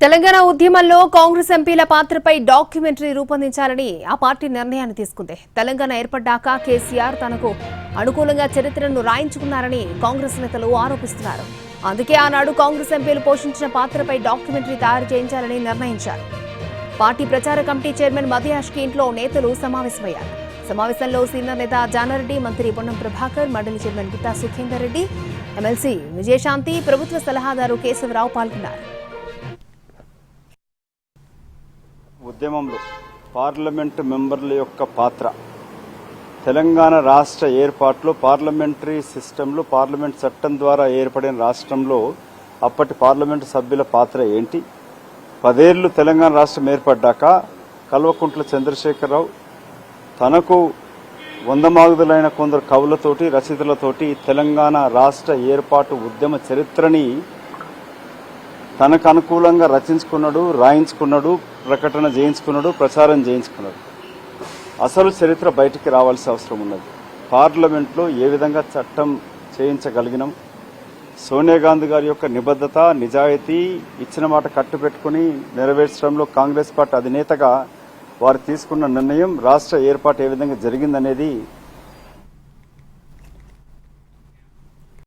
తెలంగాణ ఉద్యమంలో కాంగ్రెస్ ఎంపీల పాత్రపై డాక్యుమెంటరీ రూపొందించాలని ఆ పార్టీ నిర్ణయాన్ని తీసుకుంది. తెలంగాణ ఏర్పడ్డాక కేసీఆర్ తనకు అనుకూలంగా చరిత్రను రాయించుకున్నారని కాంగ్రెస్ నేతలు ఆరోపిస్తున్నారు. అందుకే ఆనాడు కాంగ్రెస్ ఎంపీలు పోషించిన పాత్రపై డాక్యుమెంటరీ తయారు చేయించాలని నిర్ణయించారు. పార్టీ ప్రచార కమిటీ చైర్మన్ మధ్యాష్కి ఇంట్లో నేతలు సమావేశమయ్యారు. సమావేశంలో సీనియర్ నేత జానారెడ్డి, మంత్రి పొన్నం ప్రభాకర్, మండలి చైర్మన్ గుత్తా సుఖేందర్ రెడ్డి, ఎమ్మెల్సీ విజయశాంతి, ప్రభుత్వ సలహాదారు కేశవరావు పాల్గొన్నారు. ఉద్యమంలో పార్లమెంటు మెంబర్ల యొక్క పాత్ర, తెలంగాణ రాష్ట్ర ఏర్పాటులో పార్లమెంటరీ సిస్టంలో పార్లమెంట్ చట్టం ద్వారా ఏర్పడిన రాష్ట్రంలో అప్పటి పార్లమెంటు సభ్యుల పాత్ర ఏంటి? 10 ఏళ్లు తెలంగాణ రాష్ట్రం ఏర్పడ్డాక కల్వకుంట్ల చంద్రశేఖరరావు తనకు వందమాగుదులైన కొందరు కవులతోటి రచయితలతోటి తెలంగాణ రాష్ట్ర ఏర్పాటు ఉద్యమ చరిత్రని తనకు అనుకూలంగా రచించుకున్నాడు, రాయించుకున్నాడు, ప్రకటన చేయించుకున్నాడు, ప్రచారం చేయించుకున్నాడు. అసలు చరిత్ర బయటికి రావాల్సిన అవసరం ఉన్నది. పార్లమెంట్లో ఏ విధంగా చట్టం చేయించగలిగినాం, సోనియా గాంధీ గారి యొక్క నిబద్ధత, నిజాయితీ, ఇచ్చిన మాట కట్టుపెట్టుకుని నెరవేర్చడంలో కాంగ్రెస్ పార్టీ అధినేతగా వారు తీసుకున్న నిర్ణయం, రాష్ట్ర ఏర్పాటు ఏ విధంగా జరిగిందనేది